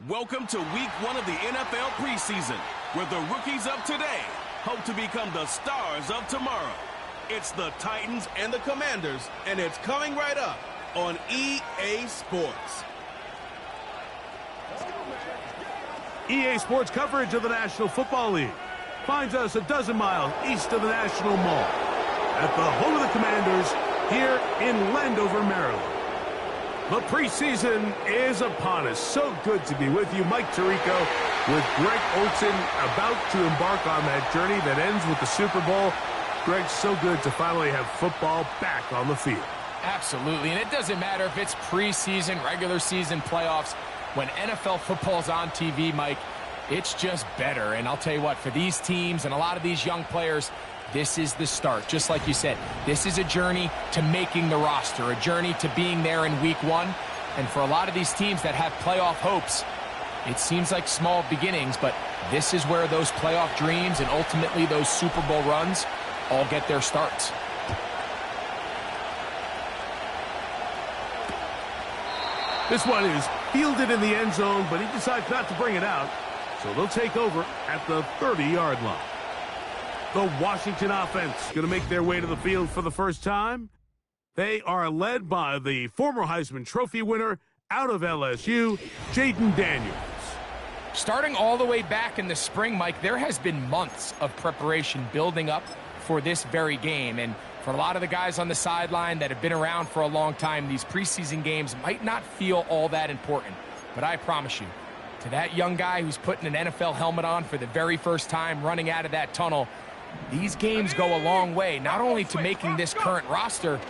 Welcome to week 1 of the NFL preseason, where the rookies of today hope to become the stars of tomorrow. It's the Titans and the Commanders, and it's coming right up on EA Sports. EA Sports coverage of the National Football League finds us a dozen miles east of the National Mall at the home of the Commanders here in Landover, Maryland. The preseason is upon us. So good to be with you. Mike Tirico with Greg Olsen about to embark on that journey that ends with the Super Bowl. Greg, so good to finally have football back on the field. Absolutely, and it doesn't matter if it's preseason, regular season, playoffs. When NFL football's on TV, Mike, it's just better. And I'll tell you what, for these teams and a lot of these young players, this is the start. Just like you said, this is a journey to making the roster, a journey to being there in week 1. And for a lot of these teams that have playoff hopes, it seems like small beginnings, but this is where those playoff dreams and ultimately those Super Bowl runs all get their starts. This one is fielded in the end zone, but he decides not to bring it out. So they'll take over at the 30-yard line. The Washington offense going to make their way to the field for the first time. They are led by the former Heisman Trophy winner out of LSU, Jaden Daniels. Starting all the way back in the spring, Mike, there has been months of preparation building up for this very game. And for a lot of the guys on the sideline that have been around for a long time, these preseason games might not feel all that important. But I promise you, to that young guy who's putting an NFL helmet on for the very first time, running out of that tunnel, these games go a long way, not only to making this current roster,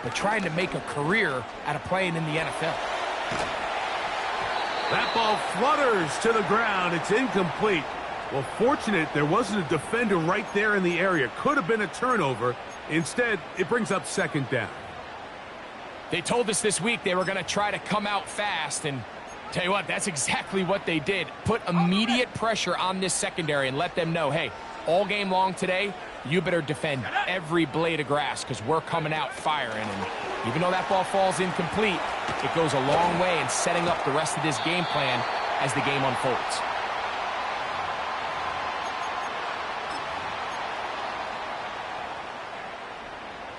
but trying to make a career out of playing in the NFL. That ball flutters to the ground. It's incomplete. Well, fortunate there wasn't a defender right there in the area. Could have been a turnover. Instead, it brings up second down. They told us this week they were going to try to come out fast, and tell you what, that's exactly what they did. Put immediate pressure on this secondary and let them know, hey, all game long today, you better defend every blade of grass because we're coming out firing. And even though that ball falls incomplete, it goes a long way in setting up the rest of this game plan as the game unfolds.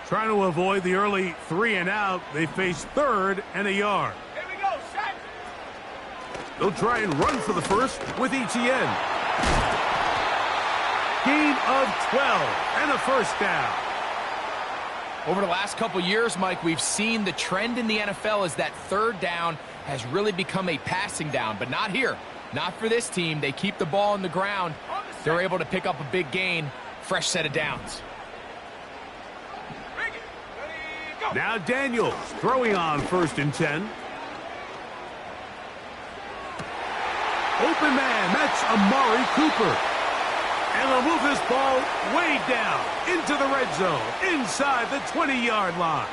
Trying to avoid the early 3 and out, they face 3rd and a yard. Here we go, set. They'll try and run for the first with ETN. Gain of 12 and a first down. Over the last couple years, Mike, we've seen the trend in the NFL is that 3rd down has really become a passing down, but not here. Not for this team. They keep the ball on the ground. They're able to pick up a big gain. Fresh set of downs. Now Daniels throwing on 1st and 10. Open man, that's Amari Cooper. And they'll move this ball way down into the red zone, inside the 20-yard line.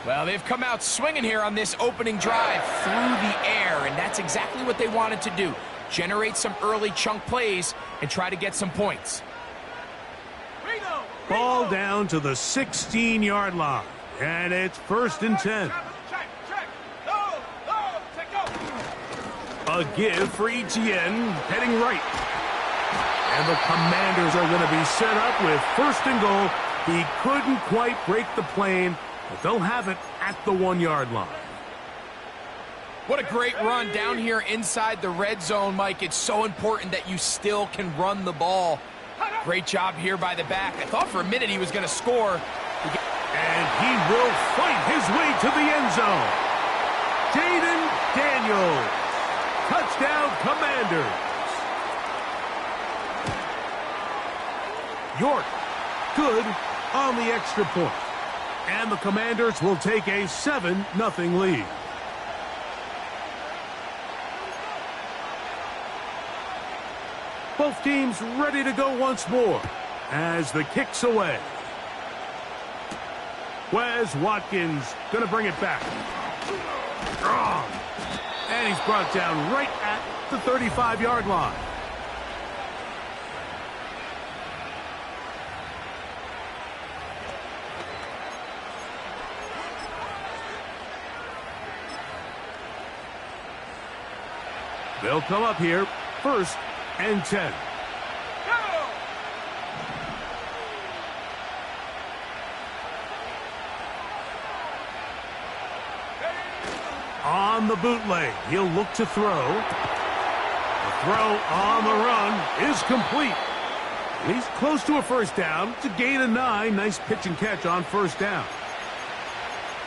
Well, they've come out swinging here on this opening drive through the air, and that's exactly what they wanted to do. Generate some early chunk plays and try to get some points. Ball down to the 16-yard line, and it's 1st and 10. A give for ETN, heading right. And the Commanders are going to be set up with first and goal. He couldn't quite break the plane, but they'll have it at the 1-yard line. What a great run down here inside the red zone, Mike. It's so important that you still can run the ball. Great job here by the back. I thought for a minute he was going to score. And he will fight his way to the end zone. Jaden Daniels. Touchdown, Commanders. York, good on the extra point. And the Commanders will take a 7-0 lead. Both teams ready to go once more as the kick's away. Wes Watkins going to bring it back. Strong. And he's brought down right at the 35-yard line. They'll come up here, first and 10. On the bootleg, he'll look to throw. The throw on the run is complete. He's close to a first down. It's a gain of 9. Nice pitch and catch on first down.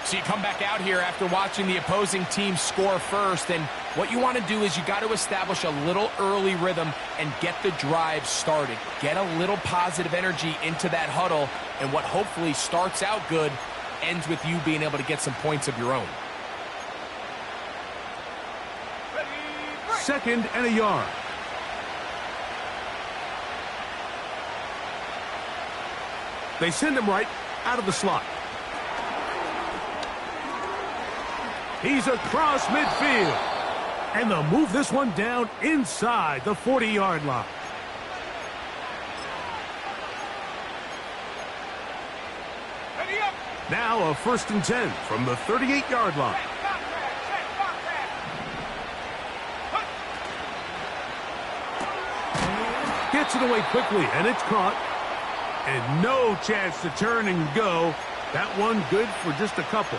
So you come back out here after watching the opposing team score first, and what you want to do is you got to establish a little early rhythm and get the drive started. Get a little positive energy into that huddle, and what hopefully starts out good ends with you being able to get some points of your own. Second and a yard. They send him right out of the slot. He's across midfield. And they'll move this one down inside the 40-yard line. Now a first and 10 from the 38-yard line. Gets it away quickly, and it's caught. And no chance to turn and go. That one good for just a couple.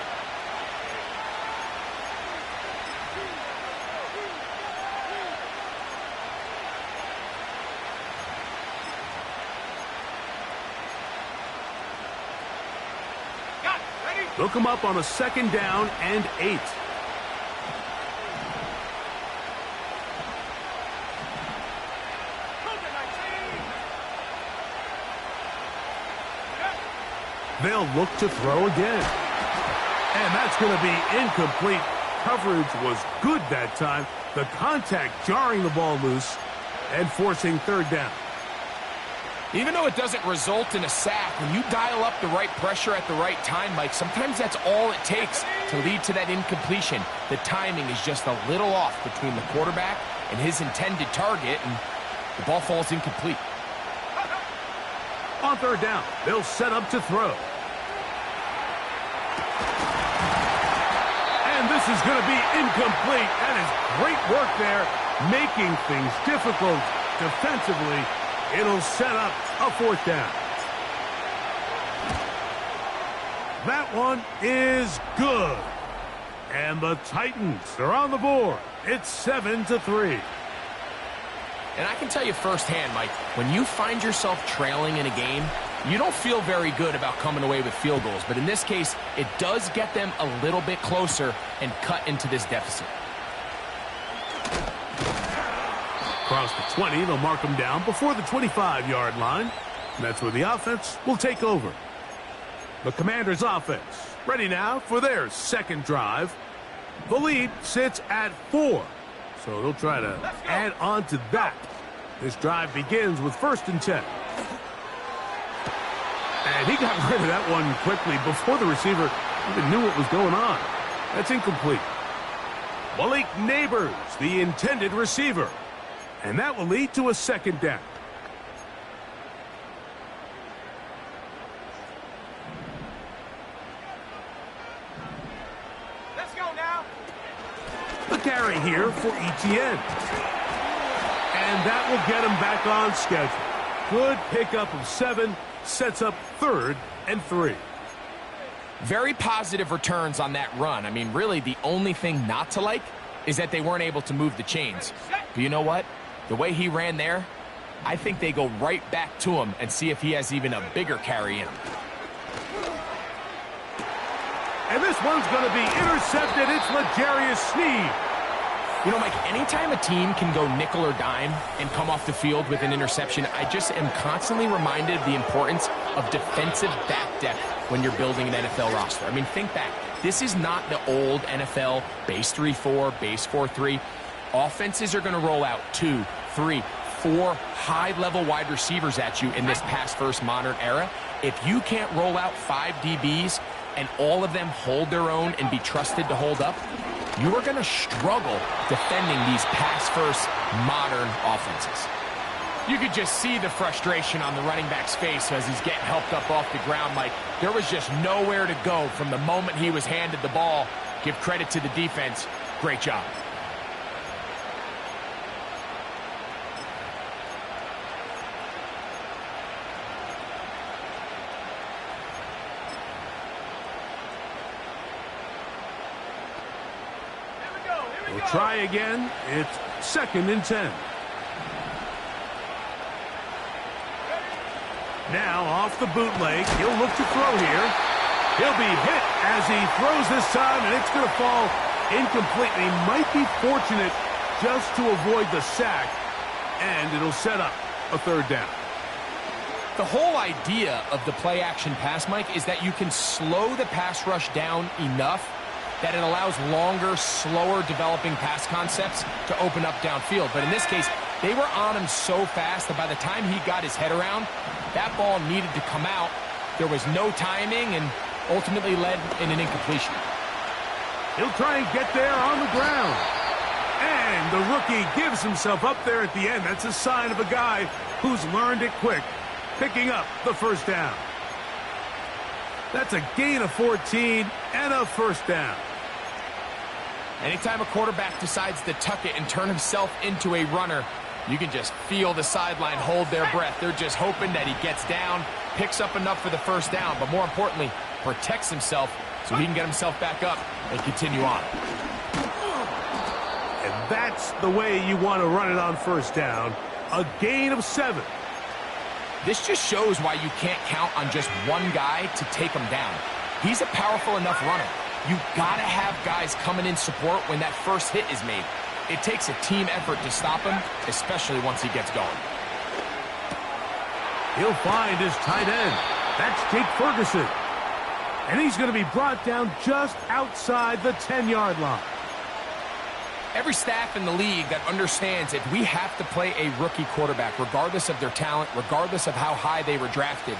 Look him up on a second down and 8. They'll look to throw again. And that's going to be incomplete. Coverage was good that time. The contact jarring the ball loose and forcing third down. Even though it doesn't result in a sack, when you dial up the right pressure at the right time, Mike, sometimes that's all it takes to lead to that incompletion. The timing is just a little off between the quarterback and his intended target, and the ball falls incomplete. On third down, they'll set up to throw. And this is going to be incomplete. That is great work there, making things difficult defensively. It'll set up a fourth down. That one is good. And the Titans are on the board. It's 7-3. And I can tell you firsthand, Mike, when you find yourself trailing in a game, you don't feel very good about coming away with field goals. But in this case, it does get them a little bit closer and cut into this deficit. Across the 20, they'll mark them down before the 25-yard line. And that's where the offense will take over. The Commanders' offense ready now for their second drive. The lead sits at 4. So they'll try to add on to that. This drive begins with first and 10. And he got rid of that one quickly before the receiver even knew what was going on. That's incomplete. Malik Neighbors, the intended receiver. And that will lead to a second down. Let's go now. The carry here for ETN. And that will get him back on schedule. Good pickup of 7, sets up 3rd and 3. Very positive returns on that run. I mean, really, the only thing not to like is that they weren't able to move the chains. But you know what? The way he ran there, I think they go right back to him and see if he has even a bigger carry in him. And this one's going to be intercepted. It's L'Jarius Sneed. You know, Mike, anytime a team can go nickel or dime and come off the field with an interception, I just am constantly reminded of the importance of defensive back depth when you're building an NFL roster. I mean, think back. This is not the old NFL base 3-4, base 4-3. Offenses are going to roll out 2, 3, 4 high-level wide receivers at you in this pass-first modern era. If you can't roll out 5 DBs and all of them hold their own and be trusted to hold up, you are going to struggle defending these pass-first modern offenses. You could just see the frustration on the running back's face as he's getting helped up off the ground, Mike. There was just nowhere to go from the moment he was handed the ball. Give credit to the defense. Great job. We'll try again. It's 2nd and 10. Now off the bootleg. He'll look to throw here. He'll be hit as he throws this time, and it's going to fall incompletely. Might be fortunate just to avoid the sack, and it'll set up a 3rd down. The whole idea of the play-action pass, Mike, is that you can slow the pass rush down enough that it allows longer, slower developing pass concepts to open up downfield. But in this case, they were on him so fast that by the time he got his head around, that ball needed to come out. There was no timing and ultimately led in an incompletion. He'll try and get there on the ground. And the rookie gives himself up there at the end. That's a sign of a guy who's learned it quick, picking up the 1st down. That's a gain of 14 and a 1st down. Anytime a quarterback decides to tuck it and turn himself into a runner, you can just feel the sideline hold their breath. They're just hoping that he gets down, picks up enough for the 1st down, but more importantly, protects himself so he can get himself back up and continue on. And that's the way you want to run it on 1st down. A gain of 7. This just shows why you can't count on just one guy to take him down. He's a powerful enough runner. You got to have guys coming in support when that first hit is made. It takes a team effort to stop him, especially once he gets going. He'll find his tight end. That's Jake Ferguson. And he's going to be brought down just outside the 10-yard line. Every staff in the league that understands if we have to play a rookie quarterback, regardless of their talent, regardless of how high they were drafted,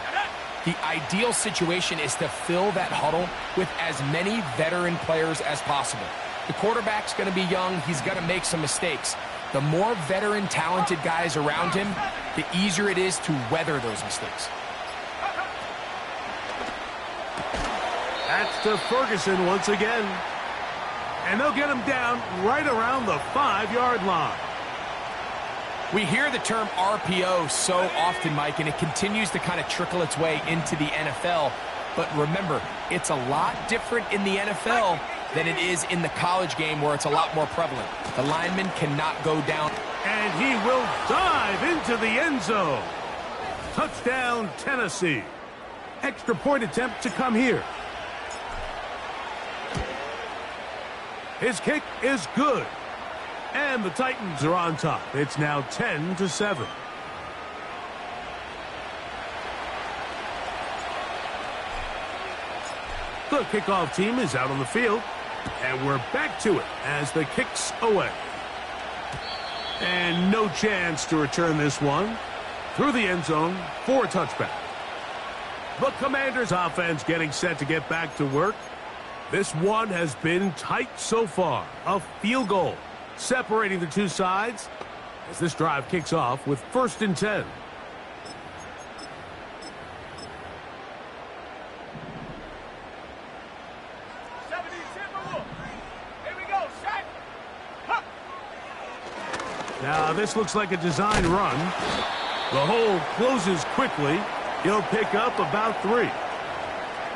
the ideal situation is to fill that huddle with as many veteran players as possible. The quarterback's going to be young. He's going to make some mistakes. The more veteran, talented guys around him, the easier it is to weather those mistakes. That's to Ferguson once again. And they'll get him down right around the 5-yard line. We hear the term RPO so often, Mike, and it continues to kind of trickle its way into the NFL. But remember, it's a lot different in the NFL than it is in the college game where it's a lot more prevalent. The lineman cannot go down. And he will dive into the end zone. Touchdown, Tennessee. Extra point attempt to come here. His kick is good. And the Titans are on top. It's now 10-7. The kickoff team is out on the field. And we're back to it as the kick's away. And no chance to return this one. Through the end zone for a touchback. The Commanders' offense getting set to get back to work. This one has been tight so far. A field goal separating the two sides as this drive kicks off with 1st and 10. Now, this looks like a design run. The hole closes quickly. He'll pick up about 3.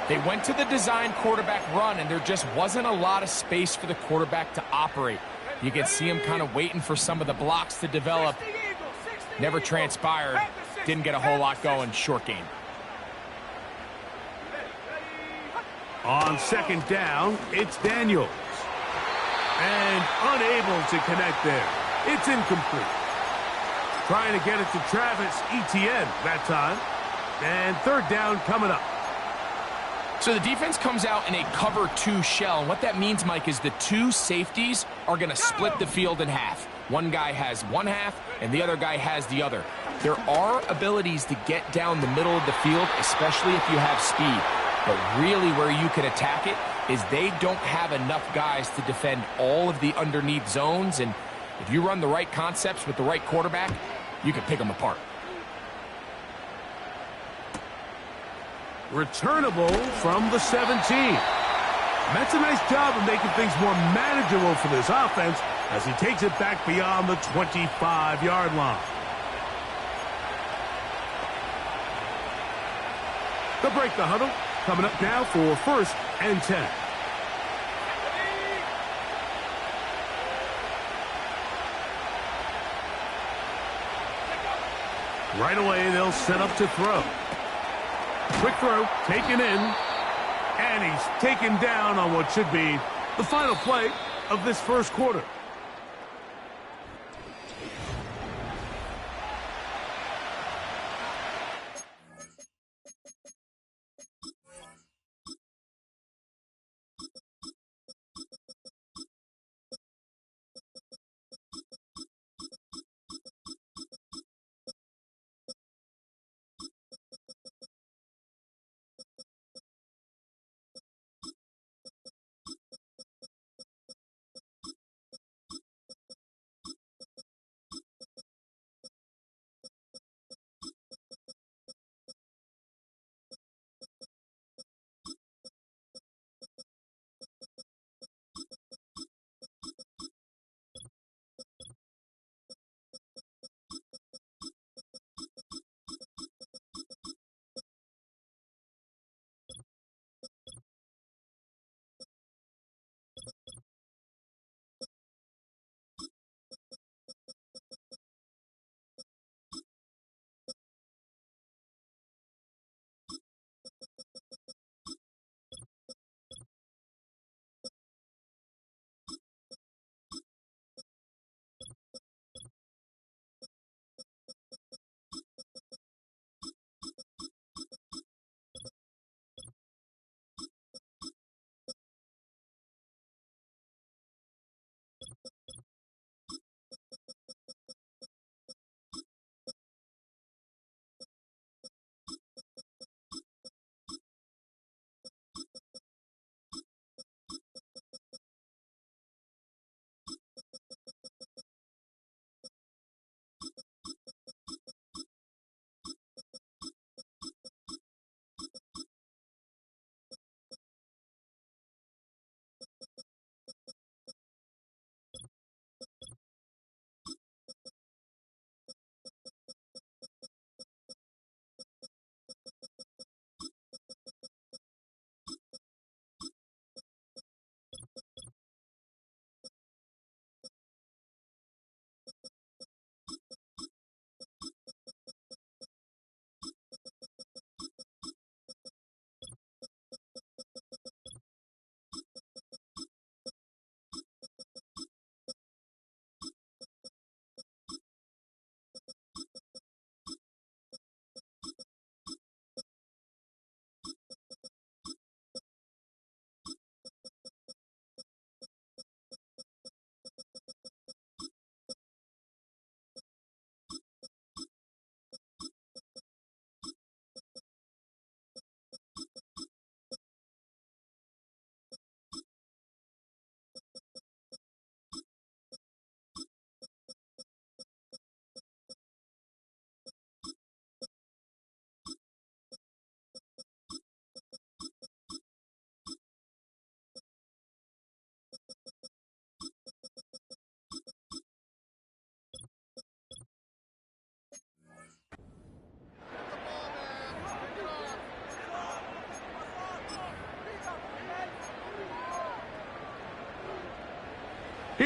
They went to the design quarterback run, and there just wasn't a lot of space for the quarterback to operate. You can see him kind of waiting for some of the blocks to develop. Never transpired. Didn't get a whole lot going. Short game. On second down, it's Daniels. And unable to connect there. It's incomplete. Trying to get it to Travis Etienne that time. And third down coming up. So the defense comes out in a cover 2 shell. And what that means, Mike, is the 2 safeties are going to split the field in half. One guy has one half, and the other guy has the other. There are abilities to get down the middle of the field, especially if you have speed. But really where you can attack it is they don't have enough guys to defend all of the underneath zones. And if you run the right concepts with the right quarterback, you can pick them apart. Returnable from the 17. That's a nice job of making things more manageable for this offense as he takes it back beyond the 25-yard line. They'll break the huddle. Coming up now for 1st and 10. Right away, they'll set up to throw. Quick throw, taken in, and he's taken down on what should be the final play of this first quarter.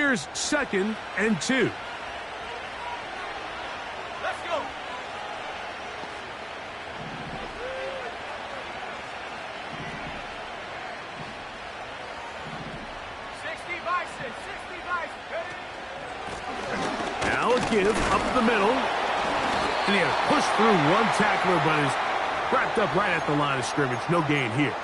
Here's 2nd and 2. Let's go. Now a give up the middle. And he had to push through one tackler, but is wrapped up right at the line of scrimmage. No gain here.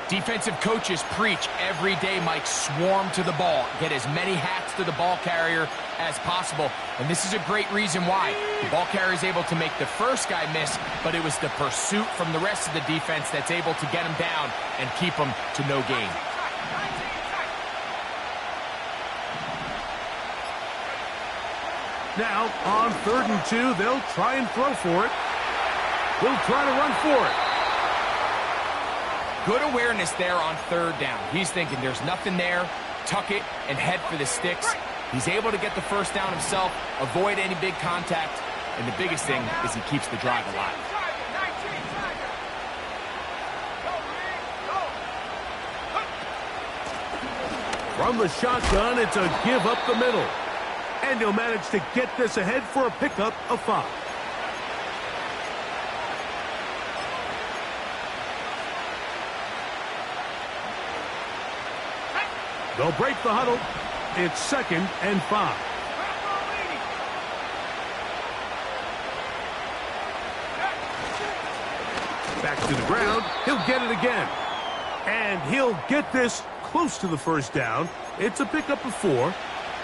Defensive coaches preach every day, Mike, swarm to the ball. Get as many hats to the ball carrier as possible. And this is a great reason why. The ball carrier is able to make the first guy miss, but it was the pursuit from the rest of the defense that's able to get him down and keep him to no gain. Now, on 3rd and 2, they'll try and throw for it. They'll try to run for it. Good awareness there on 3rd down. He's thinking there's nothing there, tuck it, and head for the sticks. He's able to get the first down himself, avoid any big contact, and the biggest thing is he keeps the drive alive. From the shotgun, it's a give up the middle. And he'll manage to get this ahead for a pickup of 5. They'll break the huddle. It's 2nd and 5. Back to the ground. He'll get it again. And he'll get this close to the first down. It's a pickup of 4,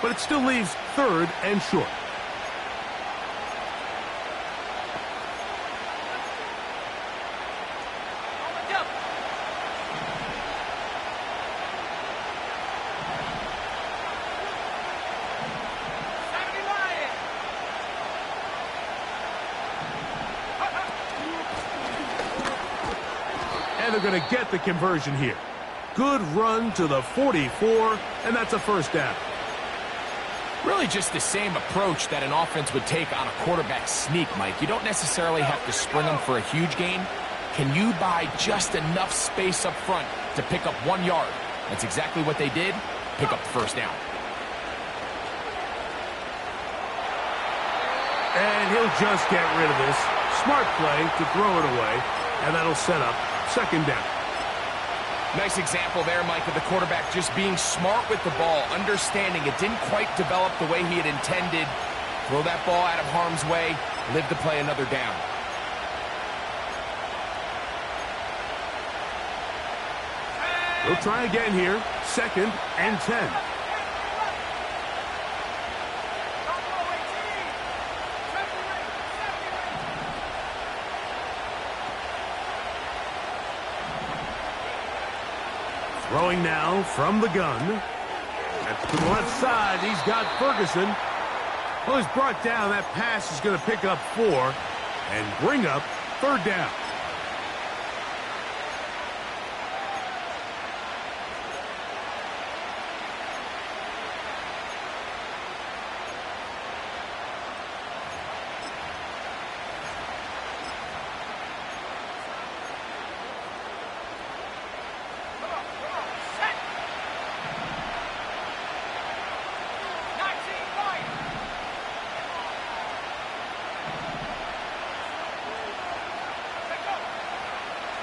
but it still leaves 3rd and short. And they're going to get the conversion here. Good run to the 44, and that's a first down. Really just the same approach that an offense would take on a quarterback sneak, Mike. You don't necessarily have to spring them for a huge gain. Can you buy just enough space up front to pick up 1 yard? That's exactly what they did. Pick up the first down. And he'll just get rid of this. Smart play to throw it away, and that'll set up 2nd down. Nice example there, Mike, of the quarterback just being smart with the ball, understanding it didn't quite develop the way he had intended. Throw that ball out of harm's way, live to play another down. We'll try again here. 2nd and 10. Throwing now from the gun. That's to the left side. He's got Ferguson. Well, he's brought down. That pass is going to pick up 4 and bring up 3rd down.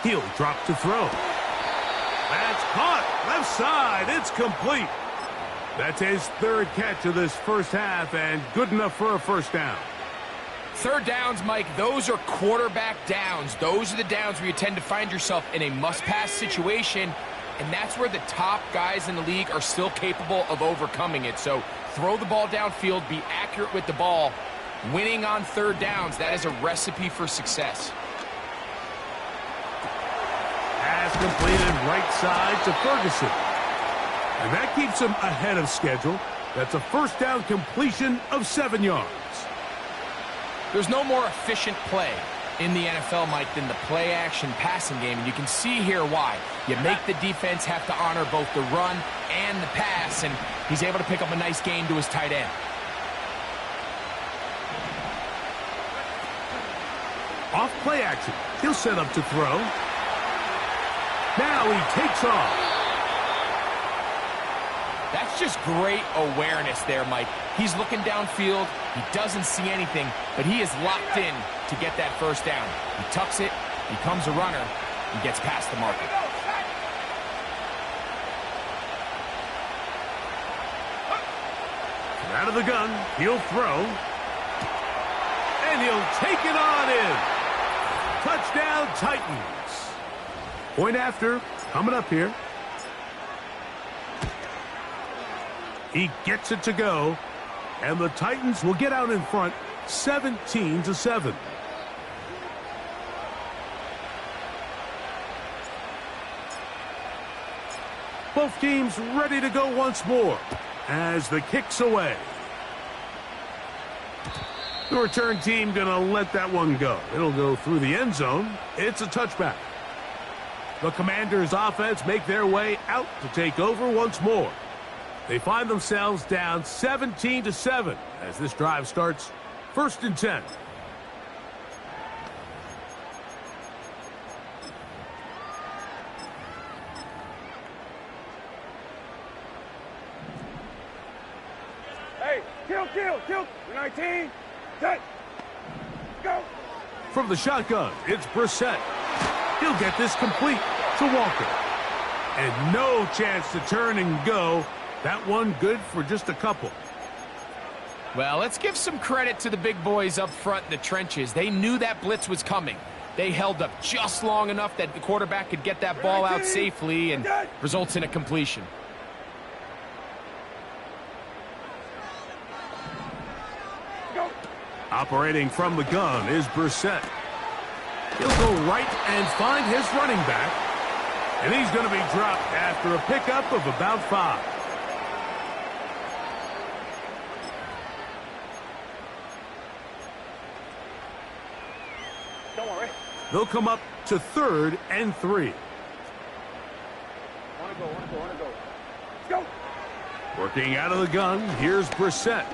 He'll drop to throw. That's caught. Left side. It's complete. That's his 3rd catch of this first half, and good enough for a first down. 3rd downs, Mike, those are quarterback downs. Those are the downs where you tend to find yourself in a must-pass situation, and that's where the top guys in the league are still capable of overcoming it. So throw the ball downfield, be accurate with the ball. Winning on 3rd downs, that is a recipe for success. Pass completed right side to Ferguson. And that keeps him ahead of schedule. That's a first down completion of 7 yards. There's no more efficient play in the NFL, Mike, than the play-action passing game, and you can see here why. You make the defense have to honor both the run and the pass, and he's able to pick up a nice gain to his tight end. Off play action. He'll set up to throw. Now he takes off. That's just great awareness there, Mike. He's looking downfield. He doesn't see anything, but he is locked in to get that first down. He tucks it, becomes a runner, and gets past the marker. Out of the gun, he'll throw. And he'll take it on in. Touchdown, Titans. Point after, coming up here. He gets it to go, and the Titans will get out in front 17-7. Both teams ready to go once more as the kick's away. The return team gonna let that one go. It'll go through the end zone. It's a touchback. The Commanders' offense make their way out to take over once more. They find themselves down 17-7 as this drive starts 1st and 10. Hey, kill. 19, set, go. From the shotgun, it's Brissett. He'll get this complete to Walker. And no chance to turn and go. That one good for just a couple. Well, let's give some credit to the big boys up front in the trenches. They knew that blitz was coming. They held up just long enough that the quarterback could get that ball out safely and results in a completion. Go. Operating from the gun is Brissett. He'll go right and find his running back. And he's going to be dropped after a pickup of about 5. Don't worry. They'll come up to 3rd and 3. Wanna go. Go. Working out of the gun, here's Brissett.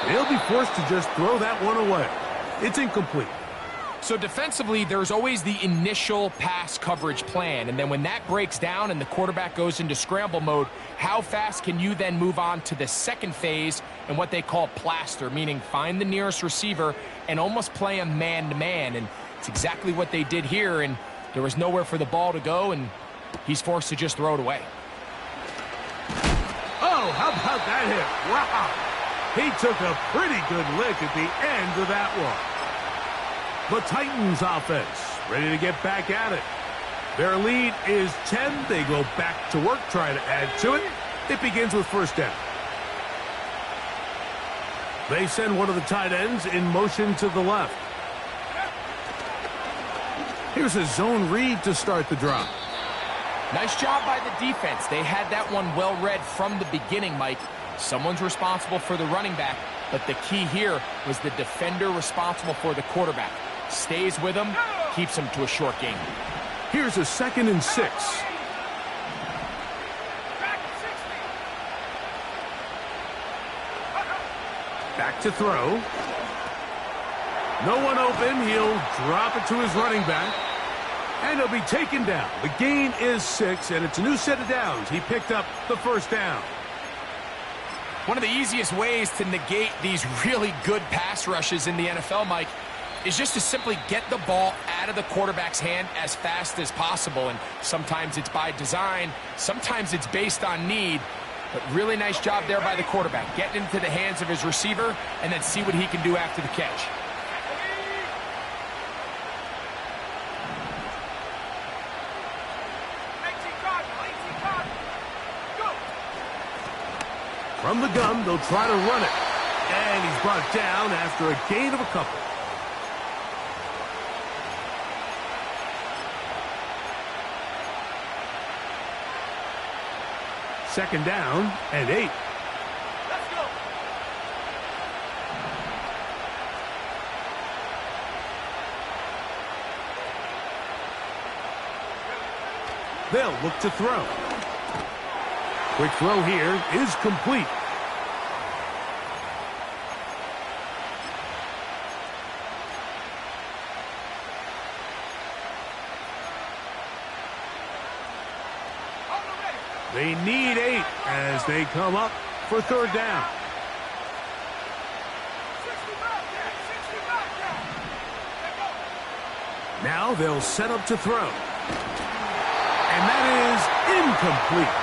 They'll be forced to just throw that one away. It's incomplete. So defensively, there's always the initial pass coverage plan, and then when that breaks down and the quarterback goes into scramble mode, how fast can you then move on to the second phase and what they call plaster, meaning find the nearest receiver and almost play him man-to-man, and it's exactly what they did here, and there was nowhere for the ball to go, and he's forced to just throw it away. Oh, how about that hit? Wow! He took a pretty good lick at the end of that one. The Titans offense ready to get back at it. Their lead is 10. They go back to work, try to add to it. It begins with 1st down. They send one of the tight ends in motion to the left. Here's a zone read to start the drive. Nice job by the defense. They had that one well read from the beginning, Mike. Someone's responsible for the running back, but the key here was the defender responsible for the quarterback. Stays with him, keeps him to a short game. Here's a 2nd and 6. Back to throw. No one open. He'll drop it to his running back. And he'll be taken down. The gain is 6, and it's a new set of downs. He picked up the 1st down. One of the easiest ways to negate these really good pass rushes in the NFL, Mike, is just to simply get the ball out of the quarterback's hand as fast as possible. And sometimes it's by design, sometimes it's based on need. But really nice job there by the quarterback, getting into the hands of his receiver and then see what he can do after the catch. From the gun, they'll try to run it. And he's brought down after a gain of a couple. Second down and 8. Let's go. They'll look to throw. Quick throw here is complete. They need 8 as they come up for third down. Now they'll set up to throw. And that is incomplete.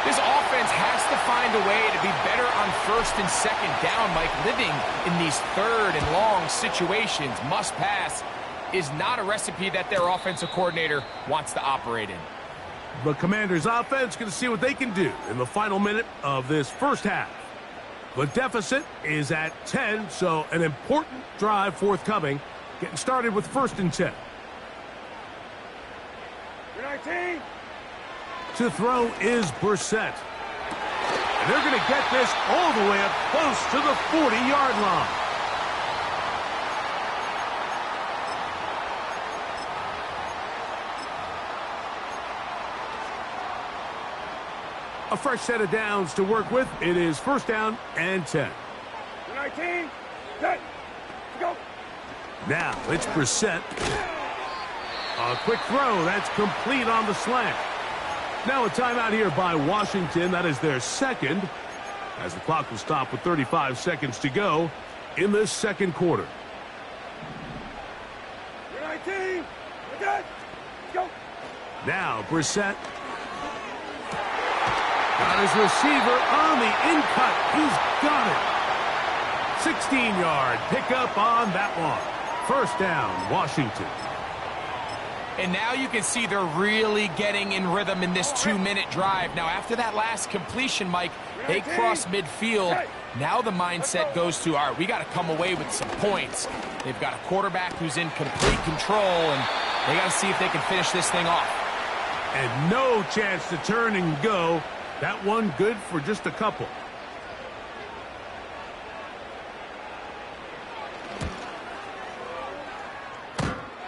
This offense has to find a way to be better on first and second down, Mike. Living in these third and long situations, must pass, is not a recipe that their offensive coordinator wants to operate in. The Commanders' offense going to see what they can do in the final minute of this first half. The deficit is at 10, so an important drive forthcoming. Getting started with 1st and 10. 19. To throw is Brissett. And they're going to get this all the way up close to the 40-yard line. A fresh set of downs to work with. It is 1st down and 10. 19. Good. Go. Now it's Brissett. A quick throw. That's complete on the slant. Now a timeout here by Washington. That is their second, as the clock will stop with 35 seconds to go in this second quarter. 19. Good. Go. Now Brissett. Got his receiver on the in-cut. He's got it. 16-yard pickup on that one. 1st down, Washington. And now you can see they're really getting in rhythm in this 2-minute drive. Now, after that last completion, Mike, they cross midfield. Now the mindset goes to, all right, we got to come away with some points. They've got a quarterback who's in complete control, and they got to see if they can finish this thing off. And no chance to turn and go. That one good for just a couple.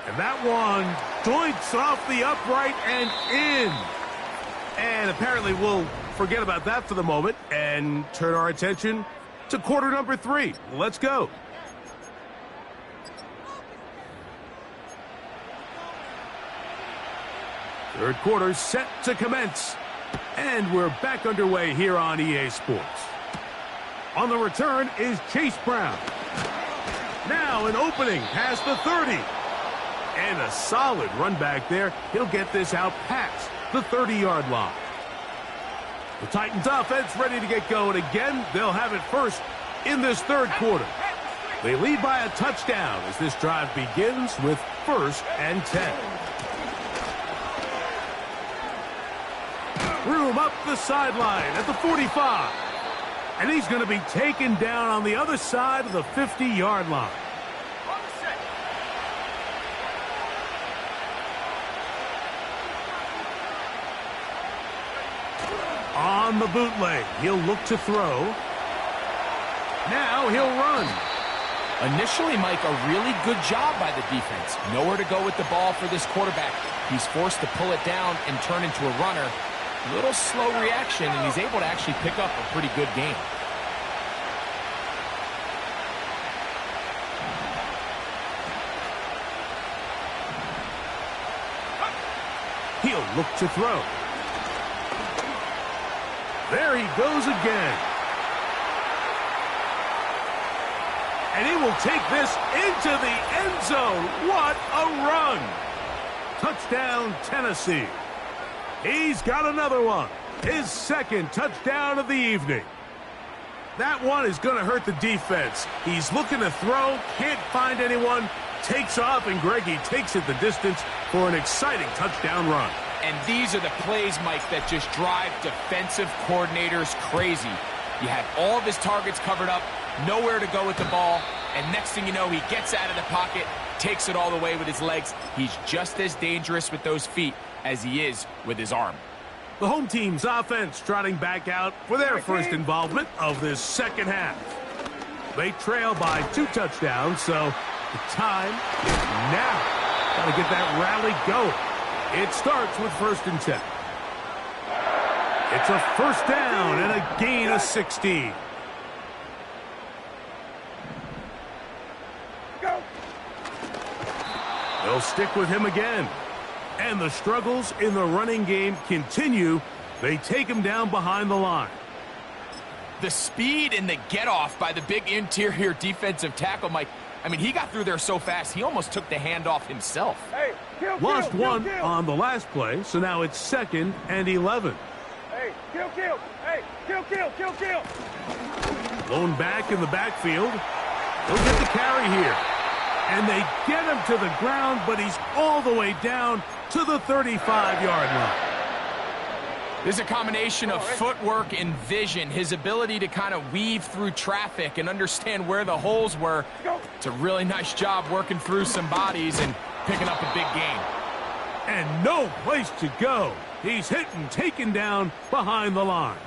And that one doinks off the upright and in. And apparently we'll forget about that for the moment and turn our attention to quarter number 3. Let's go. Third quarter set to commence. And we're back underway here on EA Sports. On the return is Chase Brown. Now an opening past the 30. And a solid run back there. He'll get this out past the 30-yard line. The Titans offense ready to get going again. They'll have it first in this third quarter. They lead by a touchdown as this drive begins with 1st and 10. Room up the sideline at the 45. And he's going to be taken down on the other side of the 50-yard line. On the bootleg, he'll look to throw. Now he'll run. Initially, Mike, a really good job by the defense. Nowhere to go with the ball for this quarterback. He's forced to pull it down and turn into a runner. A little slow reaction, and he's able to actually pick up a pretty good game. He'll look to throw. There he goes again. And he will take this into the end zone. What a run. Touchdown, Tennessee. He's got another one. His second touchdown of the evening. That one is going to hurt the defense. He's looking to throw, can't find anyone, takes off, and Greggy takes it the distance for an exciting touchdown run. And these are the plays, Mike, that just drive defensive coordinators crazy. You have all of his targets covered up, nowhere to go with the ball, and next thing you know, he gets out of the pocket, takes it all the way with his legs. He's just as dangerous with those feet as he is with his arm. The home team's offense trotting back out for their first involvement of this second half. They trail by 2 touchdowns, so the time is now. Got to get that rally going. It starts with 1st and 10. It's a 1st down and a gain of 16. Go. They'll stick with him again. And the struggles in the running game continue They take him down behind the line. The speed and the get-off by the big interior defensive tackle, Mike. I mean, he got through there so fast, he almost took the handoff himself. Hey, Lost one on the last play, so now it's 2nd and 11. Hey, kill. Hey, kill. Lone back in the backfield. He'll get the carry here. And they get him to the ground, but he's all the way down to the 35-yard line. This is a combination of footwork and vision, his ability to kind of weave through traffic and understand where the holes were. It's a really nice job working through some bodies and picking up a big gain. And no place to go. He's hit and taken down behind the line.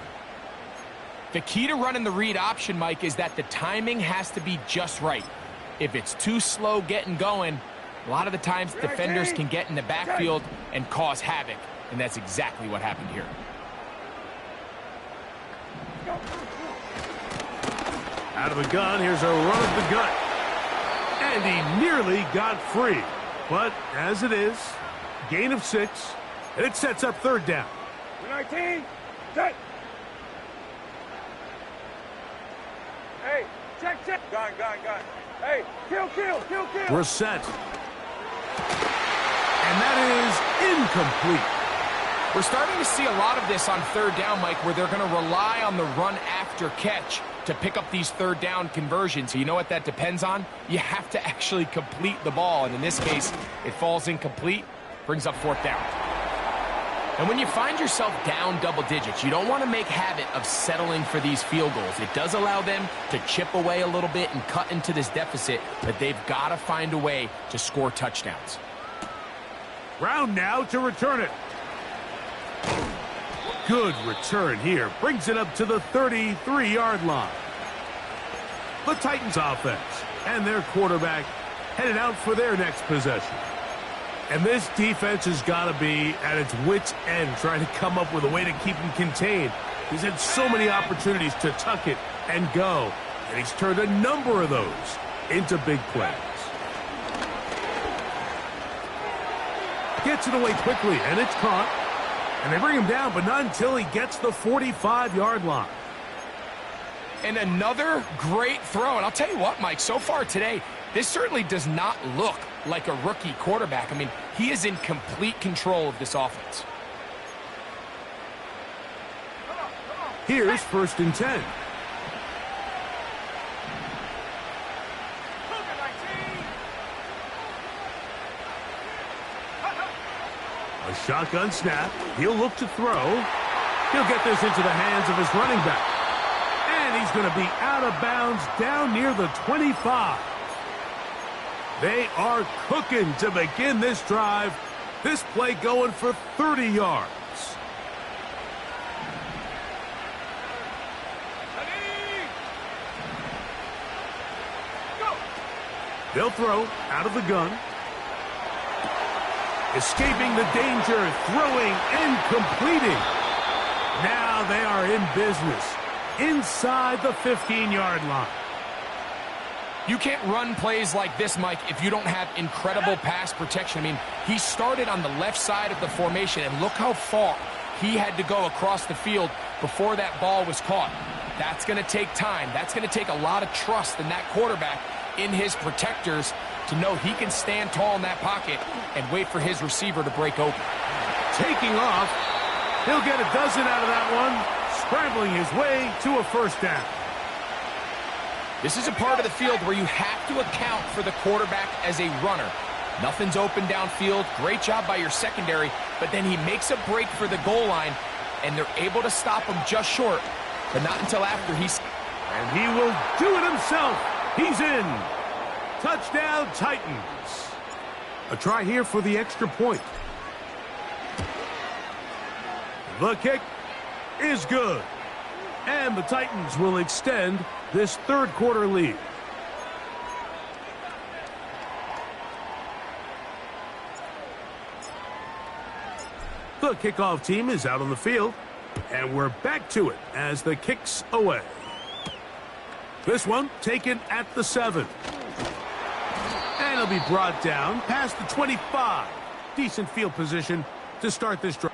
The key to running the read option, Mike, is that the timing has to be just right. If it's too slow getting going, a lot of the times defenders can get in the backfield and cause havoc, and that's exactly what happened here. Out of the gun, here's a run of the gut. And he nearly got free. But as it is, gain of 6, and it sets up 3rd down. 19, set. Hey, check. Gun. Hey, kill. We're set. And that is incomplete. We're starting to see a lot of this on 3rd down, Mike, where they're going to rely on the run after catch to pick up these 3rd down conversions. You know what that depends on? You have to actually complete the ball, and in this case, it falls incomplete, brings up 4th down. And when you find yourself down double digits, you don't want to make habit of settling for these field goals. It does allow them to chip away a little bit and cut into this deficit, but they've got to find a way to score touchdowns. Brown now to return it. Good return here. Brings it up to the 33-yard line. The Titans offense and their quarterback headed out for their next possession. And this defense has got to be at its wits' end trying to come up with a way to keep him contained. He's had so many opportunities to tuck it and go, and he's turned a number of those into big plays. Gets it away quickly, and it's caught. And they bring him down, but not until he gets the 45-yard line. And another great throw. And I'll tell you what, Mike, so far today, this certainly does not look like a rookie quarterback. I mean, he is in complete control of this offense. Here's 1st and 10. A shotgun snap. He'll look to throw. He'll get this into the hands of his running back. And he's going to be out of bounds down near the 25. They are cooking to begin this drive. This play going for 30 yards. They'll throw out of the gun. Escaping the danger, throwing and completing. Now they are in business inside the 15-yard line. You can't run plays like this, Mike, if you don't have incredible pass protection. I mean, he started on the left side of the formation, and look how far he had to go across the field before that ball was caught. That's going to take time. That's going to take a lot of trust in that quarterback in his protectors to know he can stand tall in that pocket and wait for his receiver to break open. Taking off. He'll get a dozen out of that one, scrambling his way to a 1st down. This is a part of the field where you have to account for the quarterback as a runner. Nothing's open downfield. Great job by your secondary, but then he makes a break for the goal line, and they're able to stop him just short, but not until after he's... And he will do it himself. He's in. Touchdown, Titans. A try here for the extra point. The kick is good. And the Titans will extend this 3rd quarter lead. The kickoff team is out on the field. And we're back to it as the kick's away. This one taken at the 7. And he'll be brought down past the 25. Decent field position to start this drive.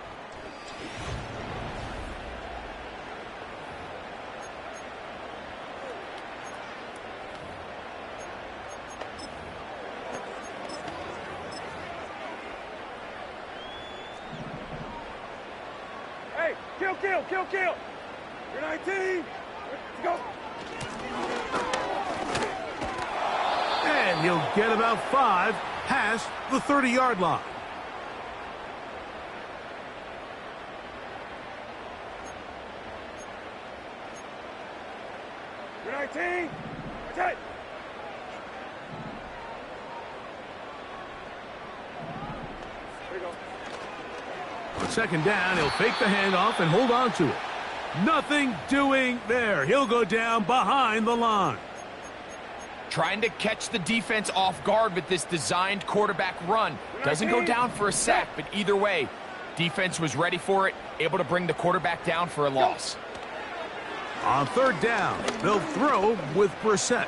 kill. You're 19. Let's go. And he'll get about 5 past the 30-yard line. You're 19. That's it. There you go. On second down, he'll fake the handoff and hold on to it. Nothing doing there. He'll go down behind the line. Trying to catch the defense off guard with this designed quarterback run. Doesn't go down for a sack, but either way, defense was ready for it, able to bring the quarterback down for a loss. On third down, they'll throw with PreSeason.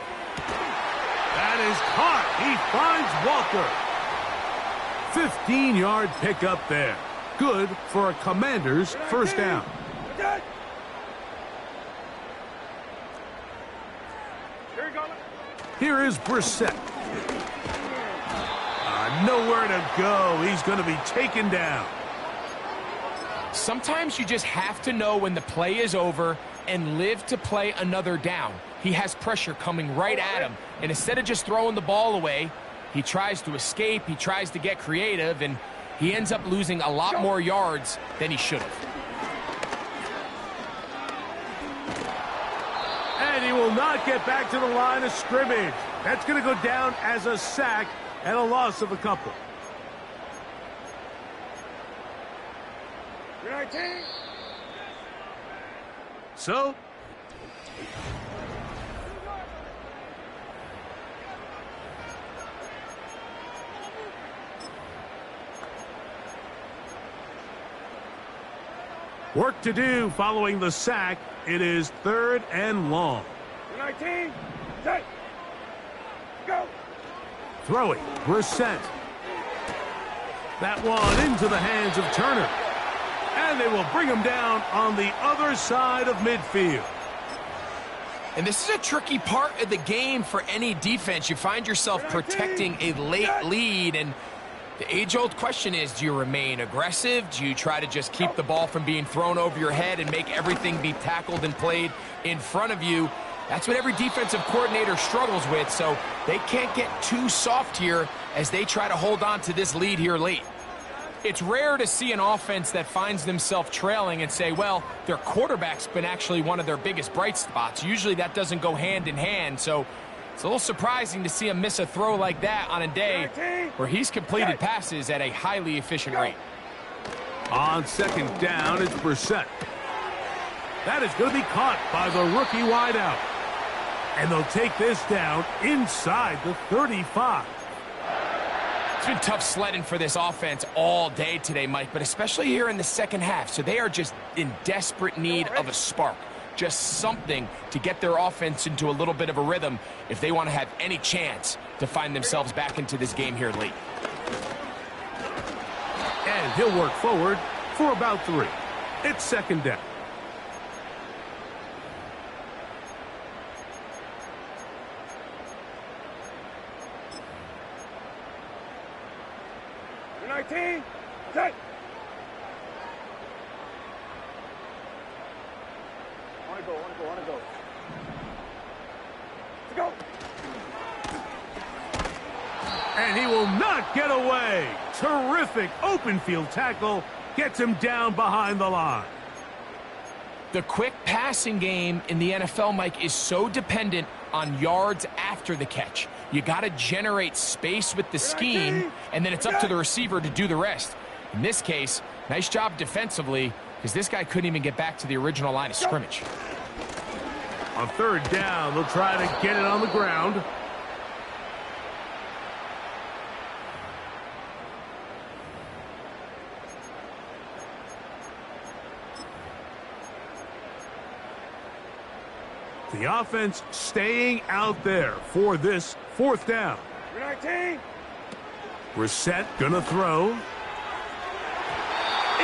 That is caught. He finds Walker. 15-yard pickup there. Good for a Commander's first down. Here is PreSeason. Nowhere to go. He's going to be taken down. Sometimes you just have to know when the play is over and live to play another down. He has pressure coming right at him, and instead of just throwing the ball away, he tries to escape, he tries to get creative, and he ends up losing a lot more yards than he should have. And he will not get back to the line of scrimmage. That's going to go down as a sack and a loss of a couple. You're 19. So, work to do following the sack. It is 3rd and long. You're 19. Set. Go. Throwing, PreSeason. That one into the hands of Turner. And they will bring him down on the other side of midfield. And this is a tricky part of the game for any defense. You find yourself protecting a late lead, and the age-old question is, do you remain aggressive? Do you try to just keep the ball from being thrown over your head and make everything be tackled and played in front of you? That's what every defensive coordinator struggles with, so they can't get too soft here as they try to hold on to this lead here late. It's rare to see an offense that finds themselves trailing and say, well, their quarterback's been actually one of their biggest bright spots. Usually that doesn't go hand in hand, so it's a little surprising to see him miss a throw like that on a day where he's completed passes at a highly efficient rate. On second down, it's PreSeason. That is going to be caught by the rookie wideout. And they'll take this down inside the 35. It's been tough sledding for this offense all day today, Mike, but especially here in the second half. So they are just in desperate need of a spark, just something to get their offense into a little bit of a rhythm if they want to have any chance to find themselves back into this game here late. And he'll work forward for about 3. It's second down. You're 19. Set. Want to go. Let's go. And he will not get away. Terrific open field tackle. Gets him down behind the line. The quick passing game in the NFL, Mike, is so dependent on yards after the catch. You got to generate space with the scheme, and then it's up to the receiver to do the rest. In this case, nice job defensively, because this guy couldn't even get back to the original line of scrimmage. On third down, they'll try to get it on the ground. The offense staying out there for this 4th down. You're 19. PreSeason gonna throw.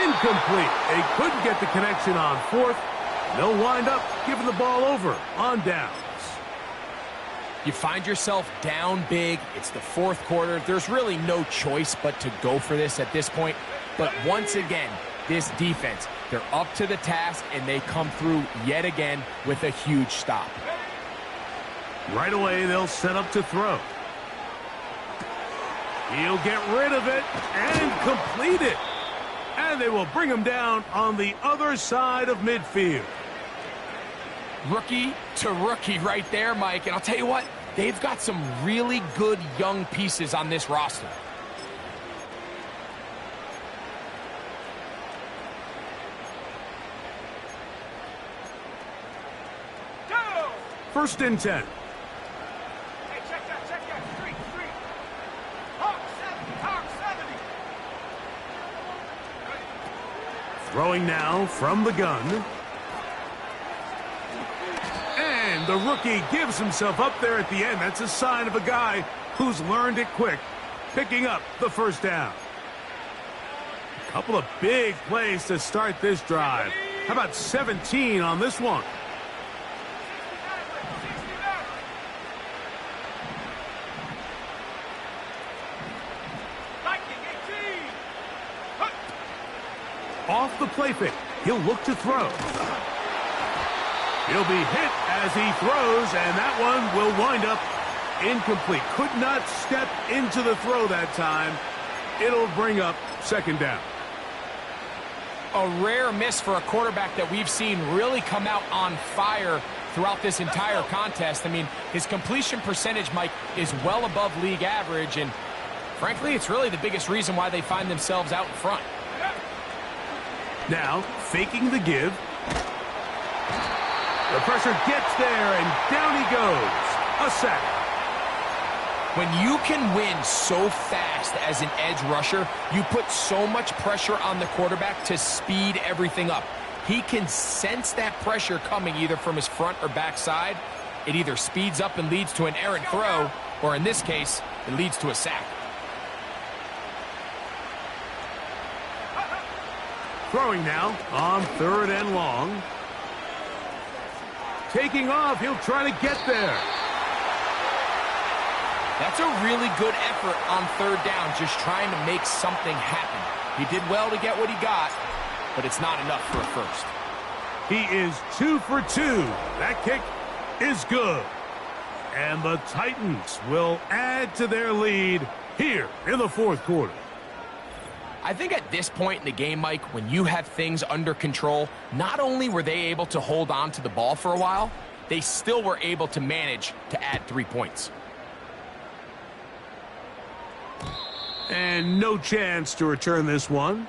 Incomplete. They couldn't get the connection on 4th. They'll wind up giving the ball over on downs. You find yourself down big. It's the 4th quarter. There's really no choice but to go for this at this point. But once again, this defense. They're up to the task, and they come through yet again with a huge stop. Right away, they'll set up to throw. He'll get rid of it and complete it. And they will bring him down on the other side of midfield. Rookie to rookie right there, Mike. And I'll tell you what, they've got some really good young pieces on this roster. First and 10. Hey, check that. Three. Hawk 70. Throwing now from the gun. And the rookie gives himself up there at the end. That's a sign of a guy who's learned it quick, picking up the first down. A couple of big plays to start this drive. How about 17 on this one? Off the play fake, he'll look to throw. He'll be hit as he throws, and that one will wind up incomplete. Could not step into the throw that time. It'll bring up second down. A rare miss for a quarterback that we've seen really come out on fire throughout this entire contest. I mean, his completion percentage, Mike, is well above league average, and frankly, it's really the biggest reason why they find themselves out in front. Now, faking the give. The pressure gets there, and down he goes. A sack. When you can win so fast as an edge rusher, you put so much pressure on the quarterback to speed everything up. He can sense that pressure coming either from his front or back side. It either speeds up and leads to an errant throw, or in this case, it leads to a sack. Throwing now on third and long. Taking off, he'll try to get there. That's a really good effort on third down, just trying to make something happen. He did well to get what he got, but it's not enough for a first. He is 2 for 2. That kick is good. And the Titans will add to their lead here in the fourth quarter. I think at this point in the game, Mike, when you have things under control, not only were they able to hold on to the ball for a while, they still were able to manage to add 3 points. And no chance to return this one.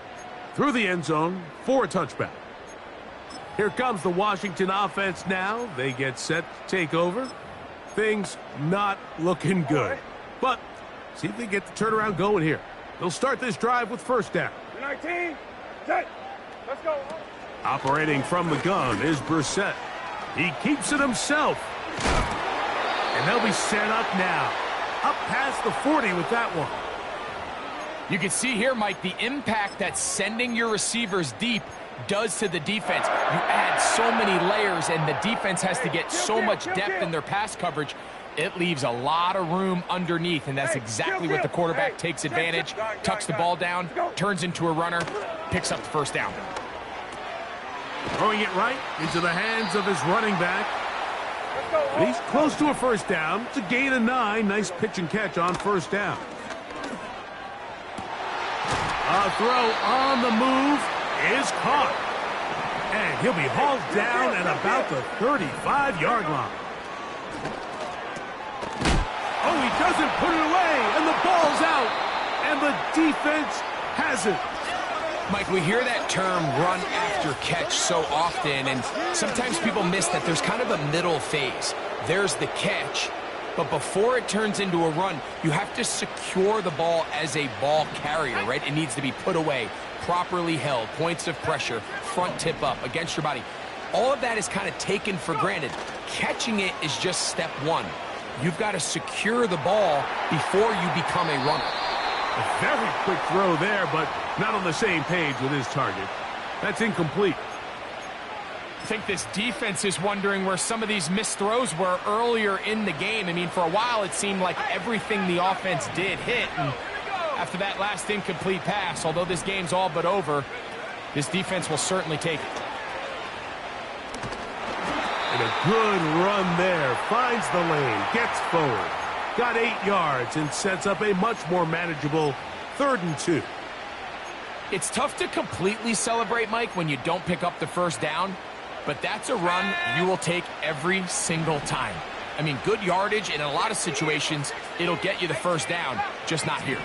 Through the end zone for a touchback. Here comes the Washington offense now. They get set to take over. Things not looking good. But see if they get the turnaround going here. They'll start this drive with first down. 19, set, let's go. Operating from the gun is Brissett. He keeps it himself. And they'll be set up now. Up past the 40 with that one. You can see here, Mike, the impact that sending your receivers deep does to the defense. You add so many layers, and the defense has to get so much depth in their pass coverage. It leaves a lot of room underneath, and that's exactly what the quarterback takes advantage, tucks the ball down, turns into a runner, picks up the first down. Throwing it right into the hands of his running back. He's close to a first down. It's a gain of 9. Nice pitch and catch on first down. A throw on the move is caught. And he'll be hauled down at about the 35-yard line. Oh, he doesn't put it away, and the ball's out, and the defense has it. Mike, we hear that term run after catch so often, and sometimes people miss that there's kind of a middle phase. There's the catch, but before it turns into a run, you have to secure the ball as a ball carrier, right? It needs to be put away, properly held, points of pressure, front tip up against your body. All of that is kind of taken for granted. Catching it is just step one. You've got to secure the ball before you become a runner. A very quick throw there, but not on the same page with his target. That's incomplete. I think this defense is wondering where some of these missed throws were earlier in the game. I mean, for a while it seemed like everything the offense did hit. And after that last incomplete pass, although this game's all but over, This defense will certainly take it. And a good run there. Finds the lane. Gets forward. Got 8 yards and sets up a much more manageable 3rd and 2. It's tough to completely celebrate, Mike, when you don't pick up the first down, but that's a run you will take every single time. I mean, good yardage, and in a lot of situations, it'll get you the first down, just not here.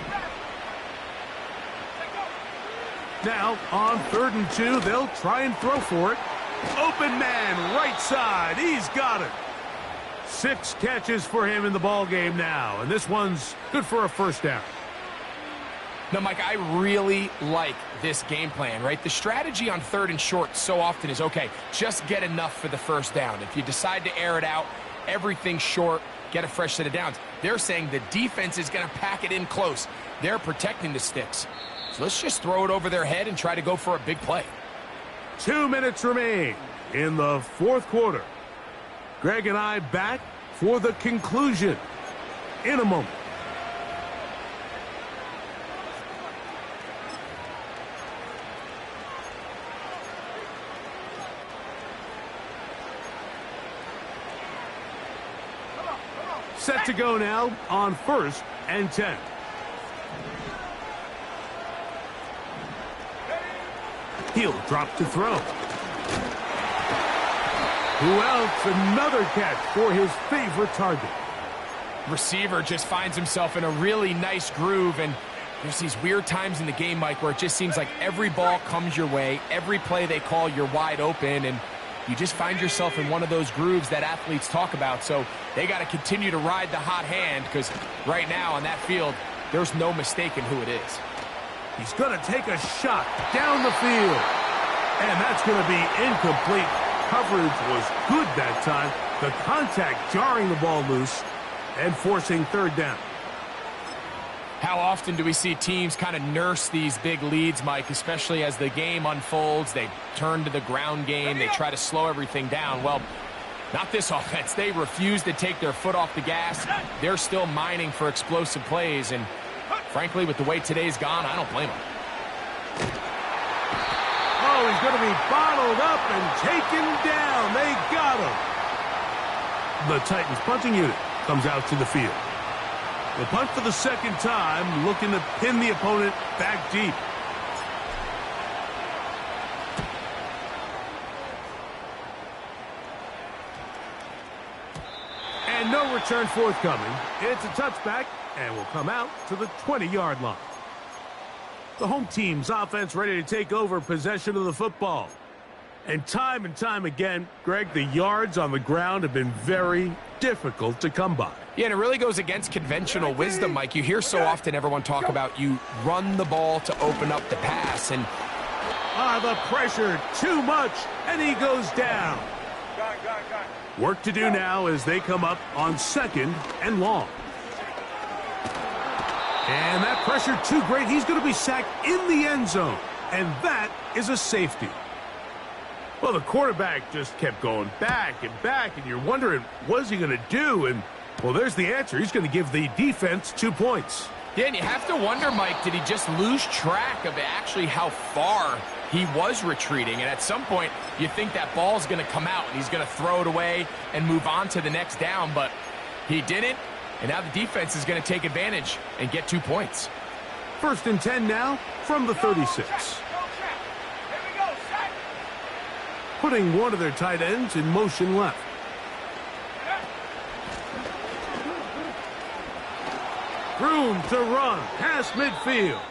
Now, on 3rd and 2, they'll try and throw for it. Open man, right side. He's got it. 6 catches for him in the ball game now, and this one's good for a first down. Now, Mike, I really like this game plan, right? The strategy on 3rd and short so often is, okay, just get enough for the first down. If you decide to air it out, everything short, get a fresh set of downs. They're saying the defense is going to pack it in close. They're protecting the sticks. So let's just throw it over their head and try to go for a big play. 2 minutes remain in the 4th quarter. Greg and I back for the conclusion in a moment. Set to go now on 1st and 10. He'll drop to throw. Who else? Another catch for his favorite target. Receiver just finds himself in a really nice groove, and there's these weird times in the game, Mike, where it just seems like every ball comes your way, every play they call, you're wide open, and you just find yourself in one of those grooves that athletes talk about. So they got to continue to ride the hot hand, because right now on that field, there's no mistaking who it is. He's going to take a shot down the field, and that's going to be incomplete. Coverage was good that time. The contact jarring the ball loose and forcing 3rd down. How often do we see teams kind of nurse these big leads, Mike, especially as the game unfolds? They turn to the ground game. They try to slow everything down. Well, not this offense. They refuse to take their foot off the gas. They're still mining for explosive plays, and frankly, with the way today's gone, I don't blame them. Oh, he's going to be bottled up and taken down. They got him. The Titans punting unit comes out to the field. The punt for the 2nd time, looking to pin the opponent back deep. And no return forthcoming. It's a touchback and will come out to the 20-yard line. The home team's offense ready to take over possession of the football. And time again, Greg, the yards on the ground have been very difficult to come by. Yeah, and it really goes against conventional wisdom, Mike. You hear so often everyone talk about you run the ball to open up the pass, and the pressure, too much, and he goes down. Work to do now as they come up on 2nd and long. And that pressure too great. He's going to be sacked in the end zone, and that is a safety. Well, the quarterback just kept going back, and you're wondering, what's he going to do? And, well, there's the answer. He's going to give the defense 2 points. Yeah, and you have to wonder, Mike, did he just lose track of actually how far he was retreating? And at some point, you think that ball's going to come out, and he's going to throw it away and move on to the next down, but he didn't, and now the defense is going to take advantage and get 2 points. 1st and 10 now from the 36. Putting one of their tight ends in motion left. Room to run past midfield.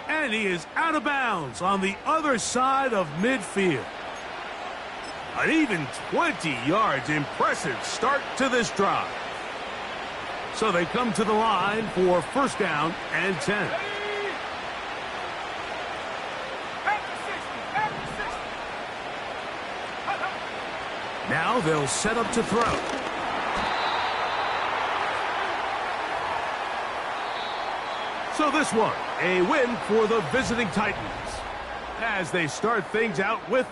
And he is out of bounds on the other side of midfield. An even 20 yards. Impressive start to this drive. So they come to the line for 1st down and 10. Now they'll set up to throw. So this one, a win for the visiting Titans, as they start things out with